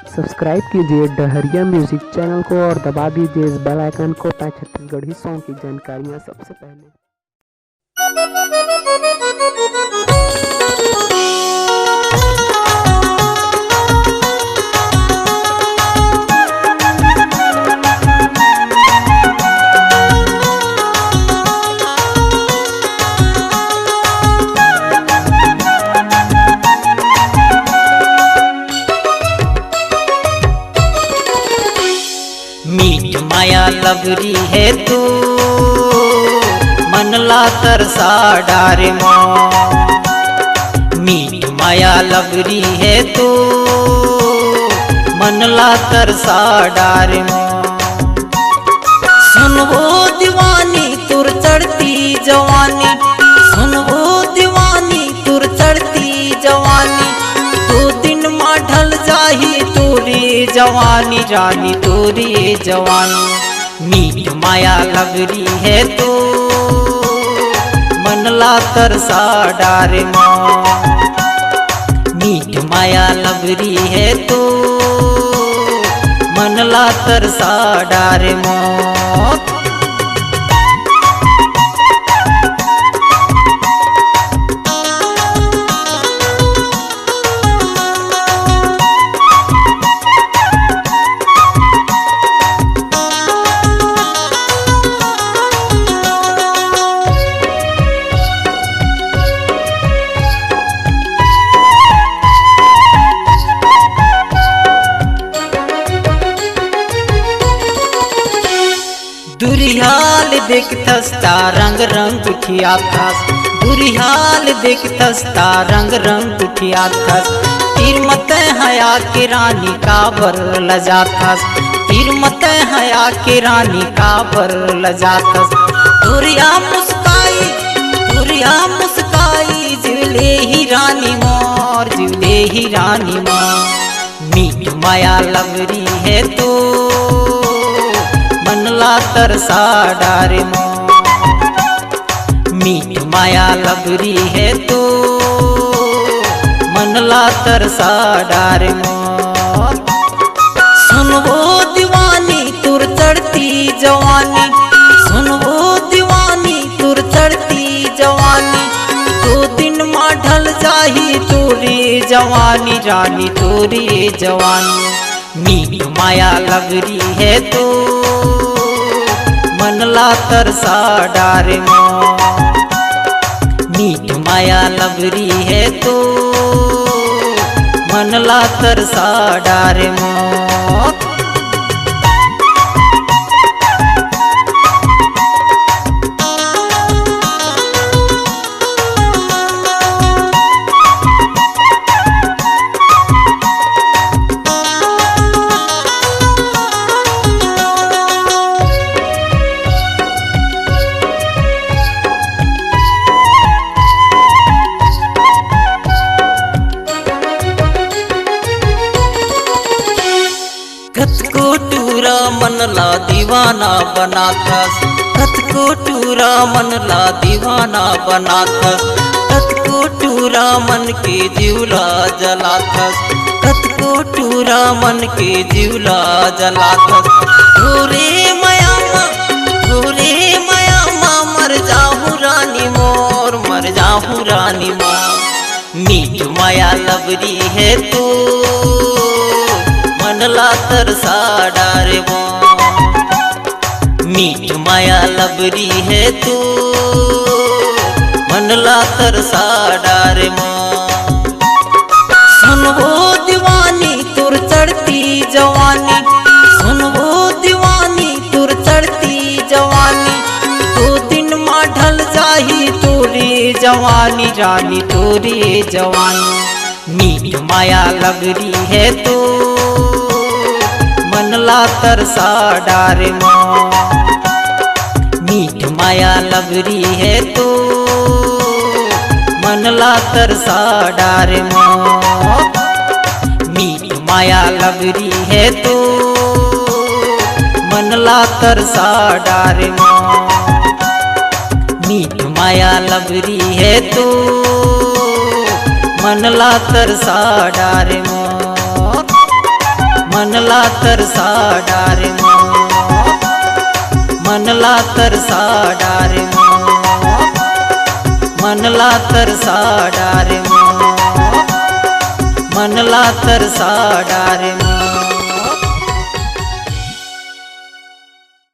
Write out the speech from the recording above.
Subscribe कीजिए डहरिया music channel को और दबा दीजिए इस बेल आइकन को ताकि छत्तीसगढ़ी सॉन्ग की जानकारियाँ सबसे पहले। मीठ माया लबरी है तू मन ला तरसा डारे माँ। मीठ माया लबरी है तू मन ला तरसा डारे माँ। सुन वो दीवानी तुर चढ़ती जवानी, सुन वो दीवानी तुर चढ़ती जवानी। दो दिन माँ ढल जाही तोरी जवानी, रानी तोरी जवानी। मीठ माया लबरी है तू मन ला तरसा डारे माँ। मीठ माया लबरी है तू मन ला तरसा डारे माँ। दुरिहाल देखतस ता रंग रंग उठियाथस, दुरिहाल देखतस ता रंग रंग उठियाथस। तीर मत हया के रानी का बर लजाथस, तीर मत हया के रानी का बर लजाथस। दुरिया मुस्काई, दुरिया मुस्काई जिवले ही रानी मोर, जिवले ही रानी मोर। मीठ माया लबरी है तू मन ला तरसा डारे माँ। मीठ माया लबरी है तू मन ला तरसा डारे माँ। सुन वो दीवानी तुर चढ़ती जवानी, सुन वो दीवानी तुर चढ़ती जवानी। दो दिन माँ ढल जाही तोरी जवानी, रानी तोरी जवानी। मीठ माया लबरी है तू मन ला तरसा डारे माँ। मीठ माया लबरी है तू मन ला तरसा डारे माँ। कत को टूरा मन ला दीवाना बनाथस, कत को टूरा मन ला दीवाना बनाथस। कत को टूरा मन के जीवला जलाथस, कत को टूरा मन के जीवला जलाथस। ढोरे मयामा, ढोरे मयामा मर जाहू रानी मोर, मर जाहू रानी मोर। मीठ माया लबरी है तू मन ला तरसा डारे माँ। मीठ माया लबरी है तू मन ला तरसा डारे माँ। सुन वो दीवानी तुर चढ़ती जवानी, सुन वो दीवानी तुर चढ़ती जवानी। दो दिन माँ ढल जाही तोरी जवानी, रानी तोरी जवानी। मीठ माया लबरी है तू मन ला तरसा डारे माँ। मीठ माया लबरी है तू मन ला तरसा डारे माँ। मीठ माया लबरी है तू मन ला तरसा डारे माँ। मीठ माया लबरी है तू मन ला तरसा डारे माँ। मनला तरसा डारे मनला तरसा डारे मनला तरसा डारे मनला तरसा डारे